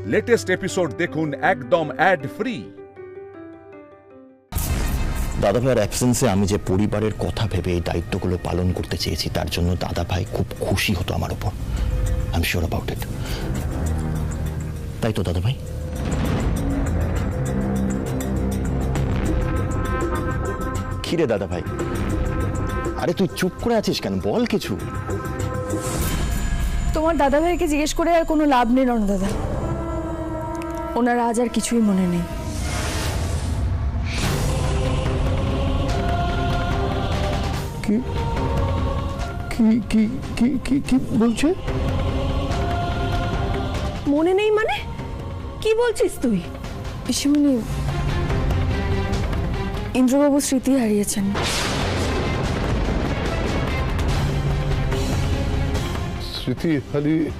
Latest episode দেখুন একদম add free. দাদা ভাইয়ের অ্যাবসেন্সে আমি যে পরিবারের কথা ভেবে এই দায়িত্বগুলো পালন করতে চেয়েছি তার জন্য দাদা ভাই খুব খুশি হতো আমার উপর। I am sure about it. তাই তো দাদা ভাই? কিরে দাদা ভাই, আরে তুই চুপ করে আছিস কেন? বল কিছু। তোমার দাদা ভাইকে জিজ্ঞেস করে আর কোনো লাভ নেই রণ দাদা, ওনার আজ আর কিছুই মনে নেই। কি কি কি কি কি কি বলছে? মনে নেই মানে কি বলছিস তুই? পিসিমণি, ইন্দ্রবাবু স্মৃতি হারিয়েছেন। স্মৃতি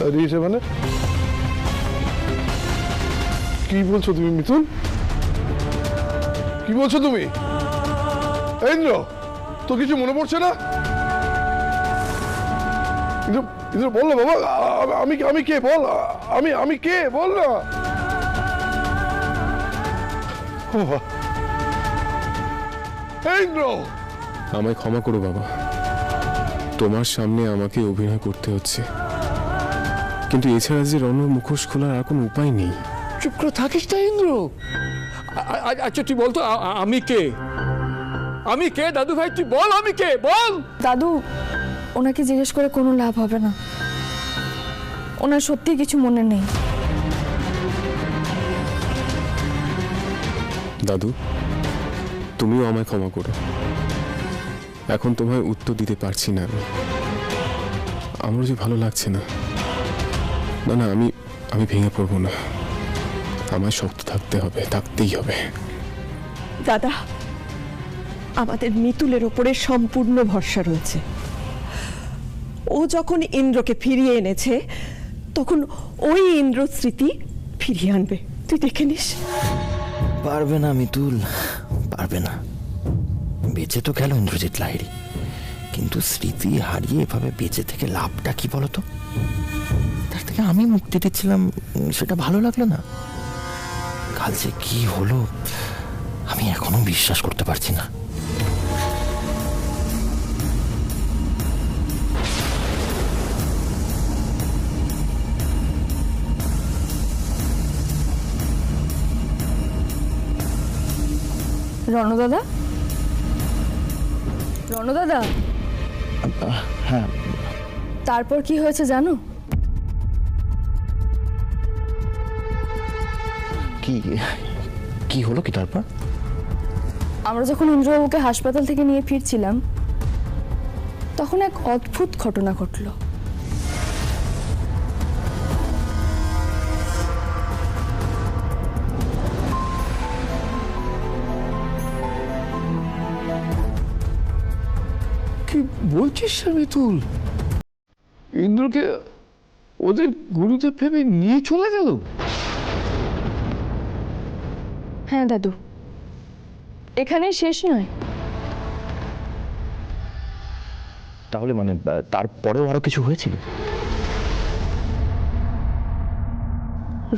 হারিয়েছে মানে? কি বলছো তুমি মিথুন? কি বলছো তুমি? ইন্দ্র, তো কিছু মনে পড়ছে না? ইন্দ্র বল না বাবা, আমি কে বল? আমি কে বল না? ইন্দ্র, আমায় ক্ষমা করো বাবা, তোমার সামনে আমাকে অভিনয় করতে হচ্ছে, কিন্তু এছাড়া যে রণ মুখোশ খোলার আর কোনো উপায় নেই। চুপ করে থাকিস না ইন্দ্র। আচ্ছা তুই বলতো আমি কে? আমি কে দাদু ভাই? তুই বল আমি কে, বল। দাদু, ওনাকে জিজ্ঞেস করে কোনো লাভ হবে না, ওনার সত্যি কিছু মনে নেই। দাদু, তুমিও আমায় ক্ষমা করো, এখন তোমায় উত্তর দিতে পারছি না। আমার যে ভালো লাগছে না। না না, আমি ভেঙে পড়বো না, আমায় শক্ত থাকতে হবে, থাকতেই হবে। দাদা, আমাদের মিতুলের ওপরে সম্পূর্ণ ভরসা রয়েছে। ও যখন ইন্দ্রকে ফিরিয়ে এনেছে তখন ওই ইন্দ্র স্মৃতি ফিরিয়ে আনবে, তুই দেখে নিস। পারবে না মিতুল, পারবে না। বেঁচে তো গেল ইন্দ্রজিৎ লাহিড়ী, কিন্তু স্মৃতি হারিয়ে এভাবে বেঁচে থেকে লাভটা কি বলতো? তার থেকে আমি মুক্তি দিচ্ছিলাম, সেটা ভালো লাগলো না। কাল যে কি হলো আমি এখনো বিশ্বাস করতে পারছি না। রণদাদা, রণদাদা, হ্যাঁ, তারপর কি হয়েছে জানো? কি কি হলো কি তারপর? আমরা যখন ইন্দ্রবাবুকে হাসপাতাল থেকে নিয়ে ফিরছিলাম তখন এক অদ্ভুত ঘটনা ঘটলো। কি বলছিস মিতুল? ইন্দ্রকে ওদের গুরুদেব ভেবে নিয়ে চলে গেল? হ্যাঁ দাদু, এখানেই শেষ নয়। তাহলে মানে তারপরেও আরো কিছু হয়েছিল?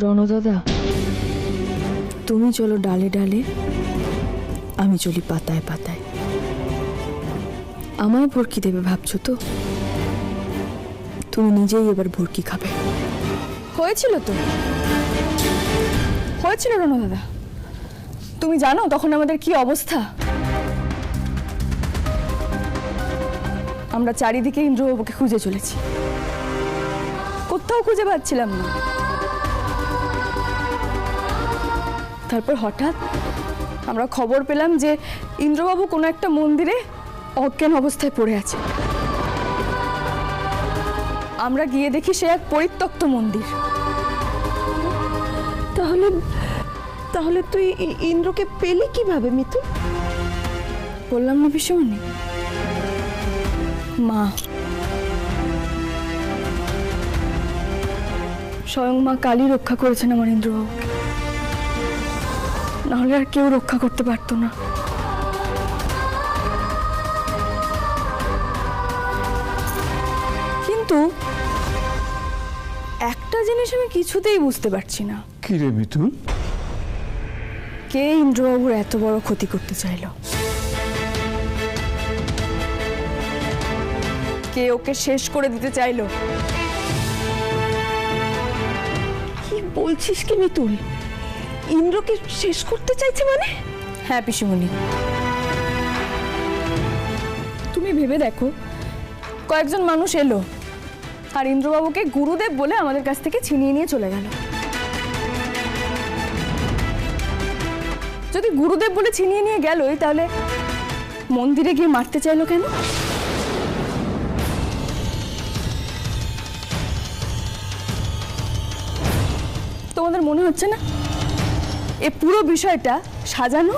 রণদাদা, তুমি চলো ডালে ডালে, আমি চলি পাতায় পাতায়। আমায় ভর্কি দেবে ভাবছো তো? তুমি নিজেই এবার ভর্কি খাবে। হয়েছিল তো, হয়েছিল রণদাদা। তুমি জানো তখন আমাদের কি অবস্থা? আমরা চারিদিকে ইন্দ্রবাবুকে খুঁজে চলেছি, কোথাও খুঁজে পাচ্ছিলাম না। তারপর হঠাৎ আমরা খবর পেলাম যে ইন্দ্রবাবু কোনো একটা মন্দিরে অজ্ঞান অবস্থায় পড়ে আছে। আমরা গিয়ে দেখি সে এক পরিত্যক্ত মন্দির। তাহলে তাহলে তুই ইন্দ্রকে পেলি কিভাবে মিতুল? বললাম না পিসিমণি, মা, স্বয়ং মা কালী রক্ষা করেছেন আমার ইন্দ্রবাবুকে, নাহলে আর কেউ রক্ষা করতে পারতো না। কিন্তু একটা জিনিস জিনিস আমি কিছুতেই বুঝতে পারছি না, কি রে মিতুল? কে ইন্দ্রবাবুর এত বড় ক্ষতি করতে চাইলো? কে ওকে শেষ করে দিতে চাইলো? কি বলছিস কি মিতুল? ইন্দ্রকে শেষ করতে চাইছে মানে? হ্যাঁ পিসিমণি, তুমি ভেবে দেখো, কয়েকজন মানুষ এলো আর ইন্দ্রবাবুকে গুরুদেব বলে আমাদের কাছ থেকে ছিনিয়ে নিয়ে চলে গেল। যদি গুরুদেব বলে ছিনিয়ে নিয়ে গেলই, তাহলে মন্দিরে গিয়ে মারতে চাইলো কেন? তোমাদের মনে হচ্ছে না এ পুরো বিষয়টা সাজানো?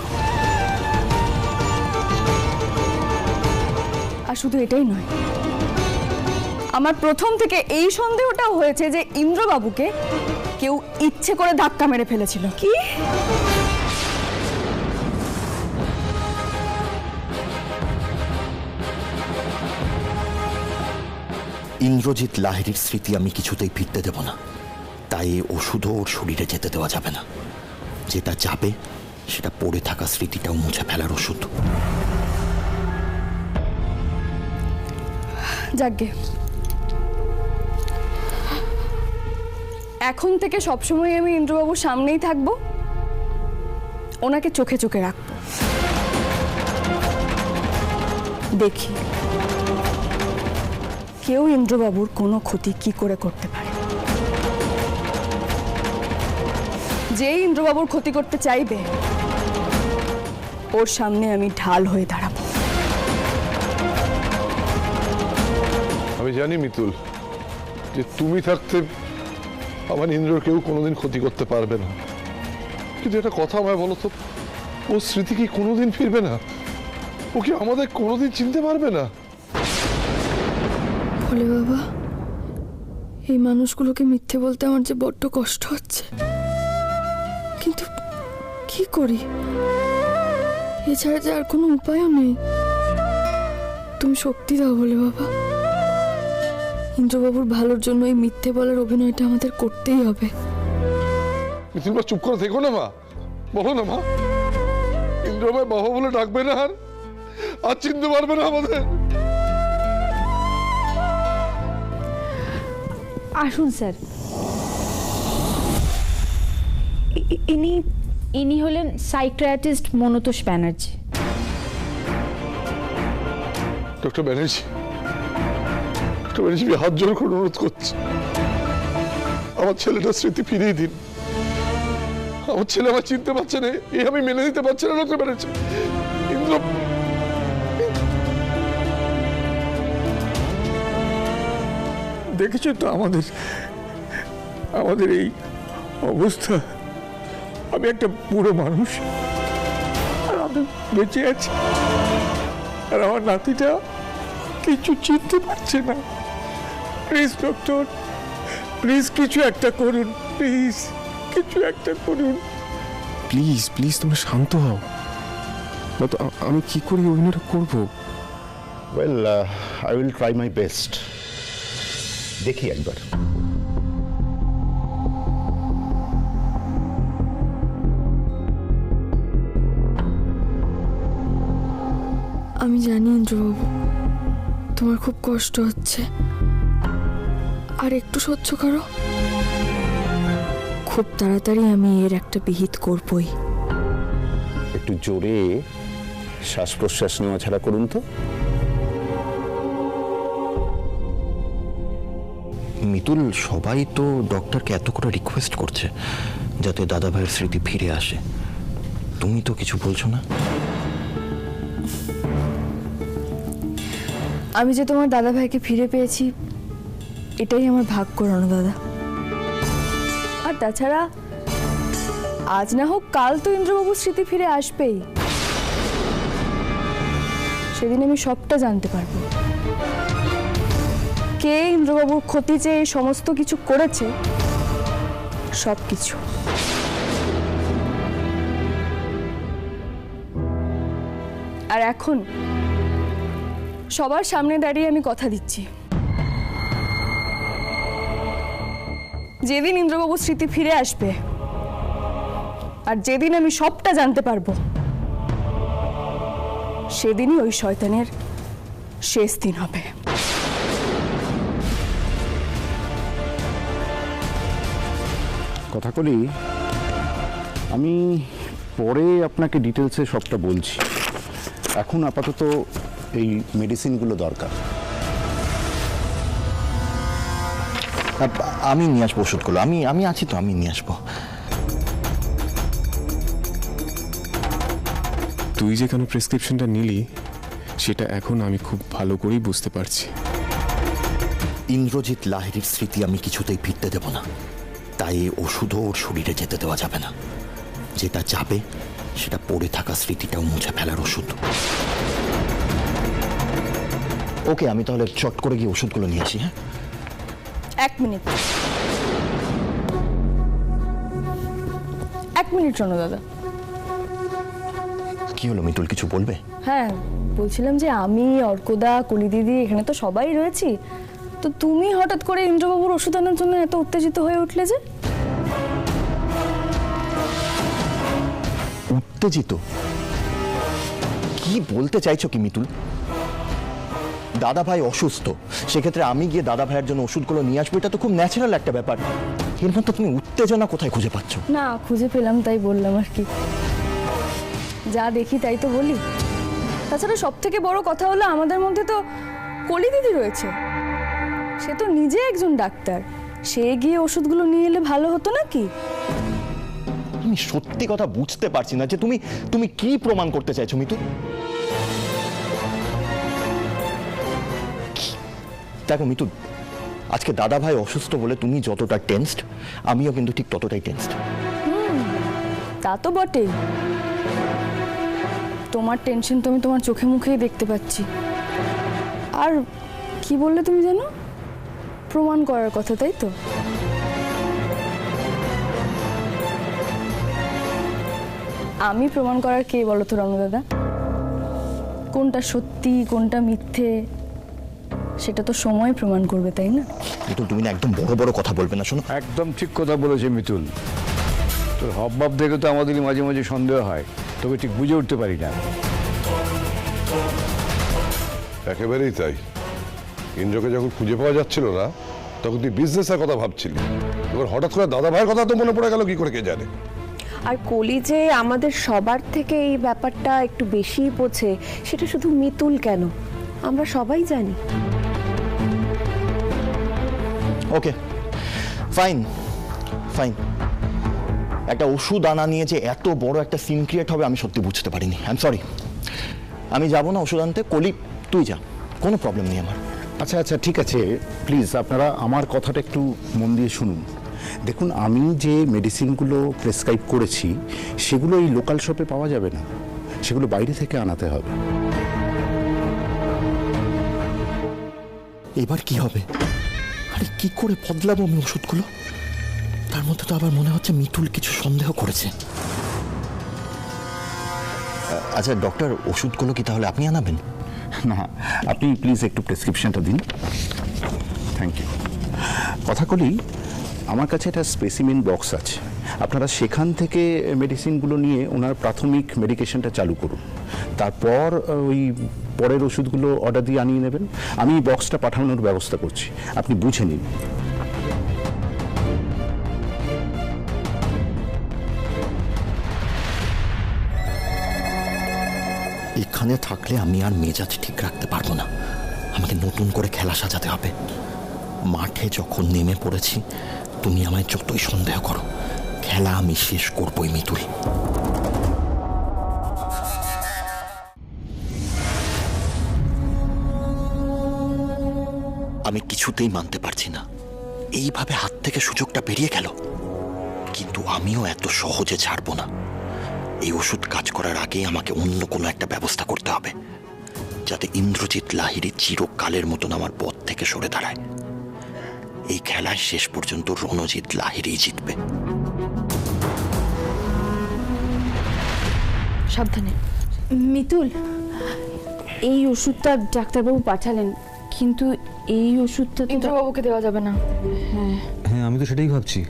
আর শুধু এটাই নয়, আমার প্রথম থেকে এই সন্দেহটাও হয়েছে যে ইন্দ্রবাবুকে কেউ ইচ্ছে করে ধাক্কা মেরে ফেলেছিল। কি? ইন্দ্রজিৎ লাহিড়ীর স্মৃতি আমি কিছুতেই ফিরতে দেব না, তাই এই ওষুধও ওর শরীরে যেতে দেওয়া যাবে না। যেটা যাবে সেটা পড়ে থাকা স্মৃতিটাও মুছে ফেলার ওষুধ। যাকগে, এখন থেকে সবসময় আমি ইন্দ্রবাবুর সামনেই থাকবো, ওনাকে চোখে চোখে রাখবো, দেখি কেউ ইন্দ্রবাবুর কোনো ক্ষতি কি করে করতে পারে। যে ইন্দ্রবাবুর ক্ষতি করতে চাইবে, ওর সামনে আমি ঢাল হয়ে দাঁড়াবো। আমি জানি মিতুল, যে তুমি থাকতে আমার ইন্দ্রর কেউ কোনোদিন ক্ষতি করতে পারবে না, কিন্তু একটা কথা আমায় বলো তো, ও স্মৃতি কি কোনোদিন ফিরবে না? ও কি আমাদের কোনোদিন চিনতে পারবে না? ভোলে বাবা, এই মানুষগুলোকে মিথ্যে বলতে আমার যে বড্ড কষ্ট হচ্ছে, কিন্তু কি করি? এছাড়া যে আর কোনো উপায়ও নেই। তুমি শক্তি দাও ভোলে বাবা, ইন্দ্রবাবুর ভালোর জন্য এই মিথ্যে বলার অভিনয়টা আমাদের করতেই হবে। মিতুল মা, চুপ করে থেকো না মা, বলো না মা, ইন্দ্র আমায় বাবা বলে ডাকবে না, আর চিনতে পারবে না আমাদের। আসুন স্যার। ইনি হলেন সাইকিয়াট্রিস্ট মনতোষ ব্যানার্জি। ডক্টর ব্যানার্জি, আমি হাত জোর করে অনুরোধ করছি, আমার ছেলেটার স্মৃতি ফিরিয়ে দিন। আমার ছেলে আমার চিনতে পারছে না, এই আমি মেনে নিতে পারছি না। ডক্টর ব্যানার্জি, ইন্দ্র দেখেছো তো আমাদের এই অবস্থা। আমি একটা বুড়ো মানুষ, আর আমি বেঁচে আছি, আর আমার নাতিটা কিছু চিনতে পারছে না। প্লিজ ডক্টর, প্লিজ কিছু একটা করুন, প্লিজ কিছু একটা করুন। প্লিজ প্লিজ তোমরা শান্ত হও, না তো আমি কি করে অভিনয়টা করবো? Well, I will try my best. দেখি একবার। আমি জানি ইন্দ্রবাবু, তোমার খুব কষ্ট হচ্ছে, আর একটু সহ্য করো। খুব তাড়াতাড়ি আমি এর একটা বিহিত করবই। একটু জোরে শ্বাস প্রশ্বাস নেওয়া ছাড়া করুন তো। মিতুল, সবাই তো ডক্টরকে এত করে রিকোয়েস্ট করছে যাতে দাদা ভাইয়ের স্মৃতি ফিরে আসে, তুমি তো কিছু বলছো না। আমি যে তোমার দাদা ভাইকে ফিরে পেয়েছি, এটাই আমার ভাগ্য রণ দাদা। আর তাছাড়া আজ না হোক কাল তো ইন্দ্রবাবুর স্মৃতি ফিরে আসবেই, সেদিন আমি সবটা জানতে পারবো। কে ইন্দ্রবাবুর ক্ষতি চেয়ে এই সমস্ত কিছু করেছে, সব কিছু। আর এখন সবার সামনে দাঁড়িয়ে আমি কথা দিচ্ছি, যেদিন ইন্দ্রবাবু স্মৃতি ফিরে আসবে আর যেদিন আমি সবটা জানতে পারবো, সেদিনই ওই শয়তানের শেষ দিন হবে। কথা বলি, আমি পরে আপনাকে ডিটেলসে সবটা বলছি। এখন আপাতত এই মেডিসিনগুলো দরকার। আমি নিয়ে আসবো ওষুধগুলো, আমি আছি তো, আমি নিয়ে আসবো। তুই যে কেন প্রেসক্রিপশনটা নিলি সেটা এখন আমি খুব ভালো করেই বুঝতে পারছি। ইন্দ্রজিৎ লাহিড়ীর স্মৃতি আমি কিছুতেই ফিরতে দেব না, তাই এই ওষুধও ওর শরীরে যেতে দেওয়া যাবে না। যেটা যাবে সেটা পড়ে থাকা স্মৃতিটাও মুছে ফেলার ওষুধ। ওকে, আমি তাহলে চট করে গিয়ে ওষুধগুলো নিয়ে আসি। হ্যাঁ, 1 মিনিট, 1 মিনিট শোনো দাদা। কি হলো মিতুল, কিছু বলবে? হ্যাঁ, বলছিলাম যে আমি, অর্কদা, কলি দিদি, এখানে তো সবাই রয়েছি, তো তুমি হঠাৎ করে ইন্দ্রবাবুর ওষুধ আনার জন্য এত উত্তেজিত হয়ে উঠলে যে? উত্তেজিত? কি বলতে চাইছো কি মিতুল? দাদা ভাই অসুস্থ, সেক্ষেত্রে আমি গিয়ে দাদা ভাইয়ের জন্য ওষুধগুলো নিয়ে আসবো, এটা তো খুব ন্যাচারাল একটা ব্যাপার। এর মধ্যে তুমি উত্তেজনা কোথায় খুঁজে পাচ্ছ? না, খুঁজে পেলাম তাই বললাম আর কি। যা দেখি তাই তো বলি। তাছাড়া সব থেকে বড় কথা হলো আমাদের মধ্যে তো কলি দিদি রয়েছে, সে তো নিজে একজন ডাক্তার, সে গিয়ে ওষুধগুলো নিয়ে এলে ভালো হতো নাকি? আমি সত্যি কথা বুঝতে পারছি না যে তুমি কি প্রমাণ করতে চাইছো মিতু। দেখো মিতু, আজকে দাদা ভাই অসুস্থ বলে তুমি যতটা টেনসড, আমিও কিন্তু ঠিক ততটাই টেনসড। তা তো বটেই, তোমার টেনশন তো আমি তোমার চোখে মুখেই দেখতে পাচ্ছি। আর কি বললে তুমি জানো? প্রমাণ করার কথা, তাই তো? আমি প্রমাণ করার কে বলো তো রণু দাদা? কোনটা সত্যি কোনটা মিথ্যে সেটা তো সময় প্রমাণ করবে, তাই না? মিতুল, তুমি না একদম বড় বড় কথা বলবে না, শোনো। একদম ঠিক কথা বলেছে মিতুল। তোর হবভাব দেখে তো আমাদেরই মাঝে মাঝে সন্দেহ হয়, তোকে ঠিক বুঝে উঠতে পারি না। একেবারেই তাই। ইন্দ্রকে যখন খুঁজে পাওয়া যাচ্ছিল না, তখন তুই বিজনেসের কথা ভাবছিলি, এবার হঠাৎ করে দাদা ভাইয়ের কথা তো মনে পড়ে গেল কি করে কে জানে। আর কলি যে আমাদের সবার থেকে এই ব্যাপারটা একটু বেশিই বোঝে, সেটা শুধু মিতুল কেন, আমরা সবাই জানি। ওকে, ফাইন ফাইন। একটা ওষুধ আনা নিয়ে যে এত বড় একটা সিন ক্রিয়েট হবে আমি সত্যি বুঝতে পারিনি। আই এম সরি, আমি যাবো না ওষুধ আনতে। কলি, তুই যা, কোনো প্রবলেম নেই আমার। আচ্ছা আচ্ছা, ঠিক আছে, প্লিজ আপনারা আমার কথাটা একটু মন দিয়ে শুনুন। দেখুন, আমি যে মেডিসিনগুলো প্রেসক্রাইব করেছি সেগুলো এই লোকাল শপে পাওয়া যাবে না, সেগুলো বাইরে থেকে আনাতে হবে। এবার কি হবে? আরে কি করে বদলাবো আমি ওষুধগুলো? তার মধ্যে তো আবার মনে হচ্ছে মিতুল কিছু সন্দেহ করেছে। আচ্ছা ডক্টর, ওষুধগুলো কি তাহলে আপনি আনাবেন? না, আপনি প্লিজ একটু প্রেসক্রিপশনটা দিন। Thank you. কথা বলি, আমার কাছে একটা স্পেসিমেন বক্স আছে, আপনারা সেখান থেকে মেডিসিনগুলো নিয়ে ওনার প্রাথমিক মেডিকেশনটা চালু করুন, তারপর ওই পরের ওষুধগুলো অর্ডার দিয়ে আনিয়ে নেবেন। আমি বক্সটা পাঠানোর ব্যবস্থা করছি, আপনি বুঝে নিন। এখানে থাকলে আমি আর মেজাজ ঠিক রাখতে পারবো না, আমাকে নতুন করে খেলা সাজাতে হবে। মাঠে যখন নেমে পড়েছি, তুমি আমায় যতই সন্দেহ করো, খেলা আমি শেষ করবই মিতুল। আমি কিছুতেই মানতে পারছি না এইভাবে হাত থেকে সুযোগটা বেরিয়ে গেল, কিন্তু আমিও এত সহজে ছাড়বো না। এই ওষুধ কাজ করার আগে আমাকে অন্য কোনো একটা ব্যবস্থা করতে হবে, যাতে ইন্দ্রজিৎ লাহিড়ী চিরকালের মতন আমার পথ থেকে সরে দাঁড়ায়। এই খেলায় শেষ পর্যন্ত রণজিৎ লাহিড়ী জিতবে। সাবধানে। মিতুল, এই ওষুধটা ডাক্তারবাবু পাঠালেন, কিন্তু এই ওষুধটা তো ইন্দ্রবাবুকে দেওয়া যাবে না। হ্যাঁ, আমি তো সেটাই ভাবছি।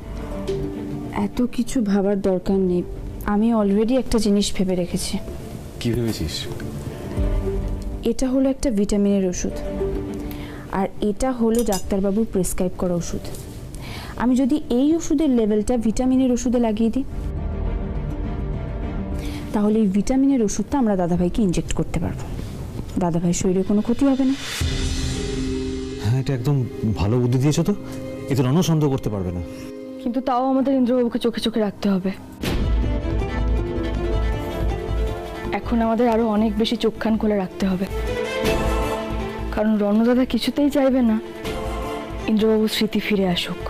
এত কিছু ভাবার দরকার নেই, আমি অলরেডি একটা জিনিস ভেবে রেখেছি। কি ভেবেছিস? এটা হলো একটা ভিটামিনের ওষুধ, আর এটা হলো ডাক্তারবাবুর প্রেসক্রাইব করা ওষুধ। আমি যদি এই ওষুধের লেভেলটা ভিটামিনের ওষুধে লাগিয়ে দিই, তাহলে এই ভিটামিনের ওষুধটা আমরা দাদাভাইকে ইনজেক্ট করতে পারবো। দাদাভাইয়ের শরীরে কোনো ক্ষতি হবে না। হ্যাঁ, এটা একদম ভালো বুদ্ধি দিয়েছো তো। এতে রণ সন্দেহ করতে পারবে না। কিন্তু তাও আমাদের ইন্দ্রবাবুকে চোখে চোখে রাখতে হবে। এখন আমাদের আরো অনেক বেশি চোখ কান খুলে রাখতে হবে, কারণ রণদাদা কিছুতেই চাইবে না ইন্দ্রবাবুর স্মৃতি ফিরে আসুক।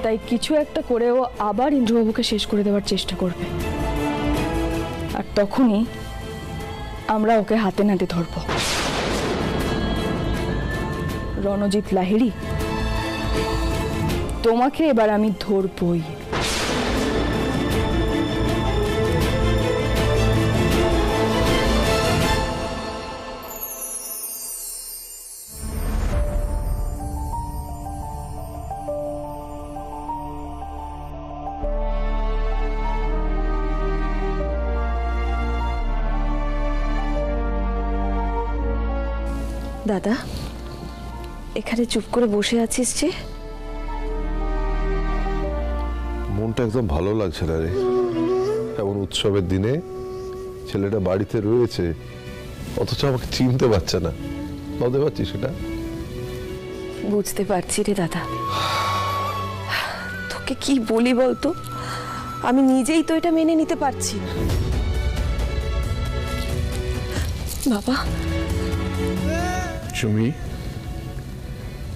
তাই কিছু একটা করে ও আবার ইন্দ্রবাবুকে শেষ করে দেওয়ার চেষ্টা করবে, আর তখনই আমরা ওকে হাতে নাতে ধরব। রণজিৎ লাহিড়ী, তোমাকে এবার আমি ধরবই। দাদা, এখানে চুপ করে বসে আছিস যে? মনটা একদম ভালো লাগছে না রে। এমন উৎসবের দিনে ছেলেটা বাড়িতে রয়েছে, অথচ আমাকে চিনতে পারছে না। ভাবতে পারছিস সেটা? বুঝতে পারছি রে দাদা। তোকে কি বলি বলতো, আমি নিজেই তো এটা মেনে নিতে পারছি না। বাবা। সুমি,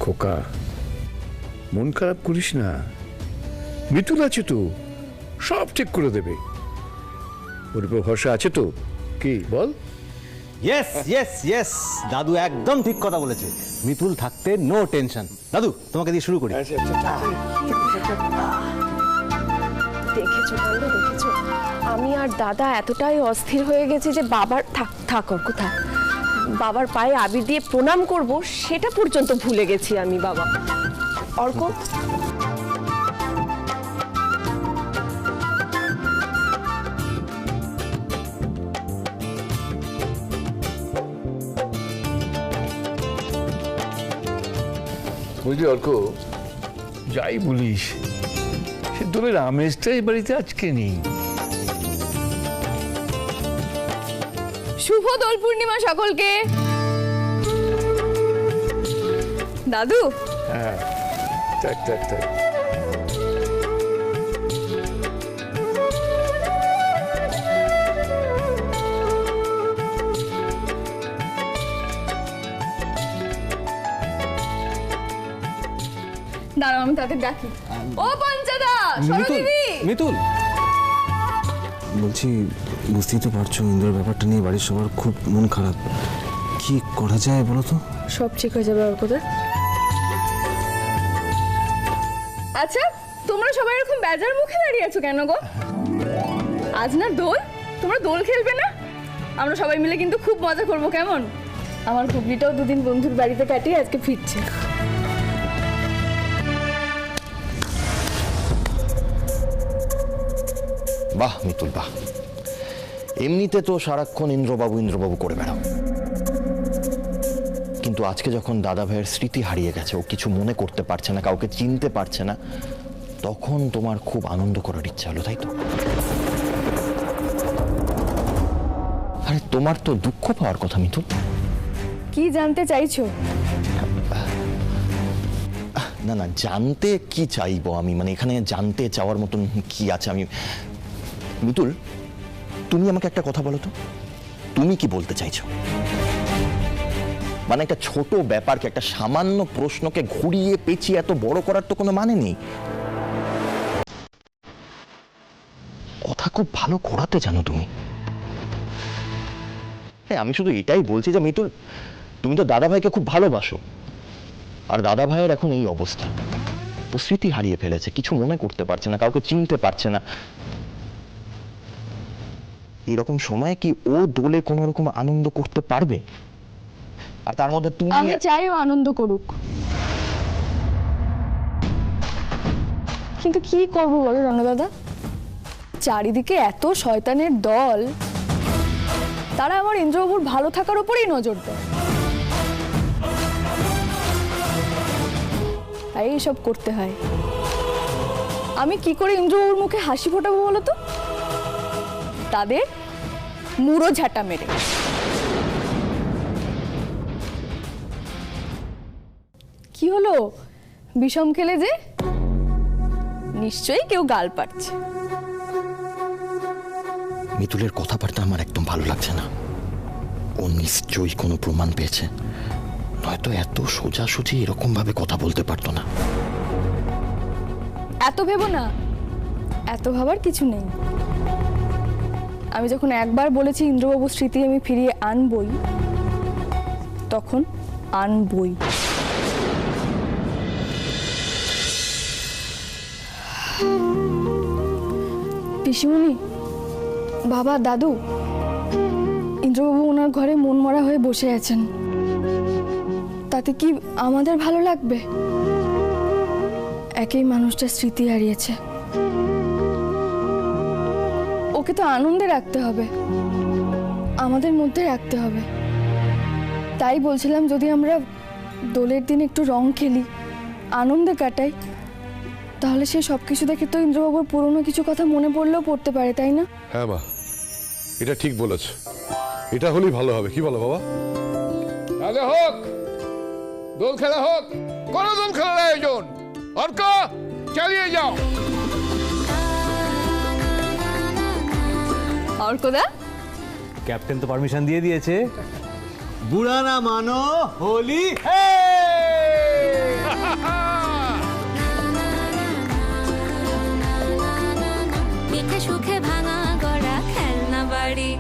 খোকা, মন খারাপ করিস না। মিতুল আছে তো, সব ঠিক করে দেবে। ওর উপর ভরসা আছে তো, কি বল? ইয়েস ইয়েস ইয়েস, দাদু একদম ঠিক কথা বলেছে। মিতুল থাকতে নো টেনশন। দাদু, তোমাকে দিয়ে শুরু করি। দেখেছো বলো, দেখেছো আমি আর দাদা এতটাই অস্থির হয়ে গেছে যে বাবার থাক অর্ক থাক, বাবার পায়ে আবির দিয়ে প্রণাম করব সেটা পর্যন্ত ভুলে গেছি আমি। বাবা অর্ক, বুঝলি অর্ক, যাই বলিস, সে দোলের আমেজটা এই বাড়িতে আজকে নেই। শুভ দোল পূর্ণিমা সকলকে। দাদু, হ্যাঁ, থাক থাক থাক। দাঁড়াও আমি তাদের ডাকি। ও পঞ্চাদা, সরোদিদি। মিতুল, বলছি বুঝতেই তো পারছো ইন্দ্রের ব্যাপারটা নিয়ে বাড়ির সবার খুব মন খারাপ। কি করা যায় বলো তো? সব ঠিক হয়ে যাবে অর্কদা। আচ্ছা, তোমরা সবাই এরকম বেজার মুখে দাঁড়িয়ে আছো কেন গো? আজ না দোল, তোমরা দোল খেলবে না? আমরা সবাই মিলে কিন্তু খুব মজা করবো, কেমন? আমার ঘুগনিটাও দুদিন বন্ধুর বাড়িতে কাটিয়ে আজকে ফিরছে। বাহ মিতুল বাহ, এমনিতে তো সারাক্ষণ ইন্দ্রবাবু ইন্দ্রবাবু করে বেড়াও, কিন্তু আজকে যখন দাদা ভাইয়ের স্মৃতি হারিয়ে গেছে, ও কিছু মনে করতে পারছে না, কাউকে চিনতে পারছে না, তখন তোমার খুব আনন্দ করার ইচ্ছা হলো, তাই তো? আরে তোমার তো দুঃখ পাওয়ার কথা মিতুল। কি জানতে চাইছো? না না, জানতে কি চাইবো আমি, মানে এখানে জানতে চাওয়ার মতন কি আছে? আমি মিতুল, তুমি আমাকে একটা কথা বলো তো, তুমি কি বলতে চাইছো? মানে একটা ছোট ব্যাপারকে, একটা সামান্য প্রশ্নকে ঘুরিয়ে পেঁচিয়ে এত বড় করার তো কোনো মানে নেই। কথা খুব ভালো ঘোরাতে জানো তুমি। হ্যাঁ, আমি শুধু এটাই বলছি যে মিতুল, তুমি তো দাদা ভাইকে খুব ভালোবাসো, আর দাদা ভাইয়ের এখন এই অবস্থা, ও স্মৃতি হারিয়ে ফেলেছে, কিছু মনে করতে পারছে না, কাউকে চিনতে পারছে না। এরকম সময় কি ও দোলে কোনো রকম আনন্দ করতে পারবে? আর তার মধ্যে তুমি... আমি চাই ও আনন্দ করুক, কিন্তু কি করবো বলো রণদাদা, চারিদিকে এত শয়তানের দল, তারা আমার ইন্দ্রবাবুর ভালো থাকার উপরেই নজর দেয়, তাই এইসব করতে হয়। আমি কি করে ইন্দ্রবাবুর মুখে হাসি ফোটাবো বলো তো? তাদের মুড়ো ঝাঁটা মেরে। কি হলো, বিষম খেলে যে? নিশ্চয়ই কেউ গাল পাচ্ছে। মিতুলের কথাবার্তা আমার একদম ভালো লাগছে না। ও নিশ্চয়ই কোনো প্রমাণ পেয়েছে, নয়তো এত সোজাসুজি এরকম ভাবে কথা বলতে পারতো না। এত ভেবো না, এত ভাবার কিছু নেই। আমি যখন একবার বলেছি ইন্দ্রবাবু স্মৃতি আমি ফিরিয়ে আনবই, তখন আনবই। পিসিমণি, বাবা, দাদু, ইন্দ্রবাবু ওনার ঘরে মন মরা হয়ে বসে আছেন, তাতে কি আমাদের ভালো লাগবে? একই মানুষটা স্মৃতি হারিয়েছে, ওকে তো আনন্দে রাখতে হবে, আমাদের মধ্যে রাখতে হবে। তাই বলছিলাম যদি আমরা দোলের দিন একটু রং খেলি, আনন্দে কাটাই, তাহলে সে সবকিছু দেখে তো ইন্দ্রবাবুর পুরনো কিছু কথা মনে পড়লেও পড়তে পারে, তাই না? হ্যাঁ মা, এটা ঠিক বলেছ, এটা হলেই ভালো হবে। কি বলো বাবা? খেলা হোক, দোল খেলা হোক, কোন দোল খেলার আয়োজন, অর্ক চালিয়ে যাও। অর্কদা, ক্যাপ্টেন তো পারমিশন দিয়ে দিয়েছে। বুড়া না মানো হোলি মিঠে সুখে ভাঙা গড়া খেলনা বাড়ি।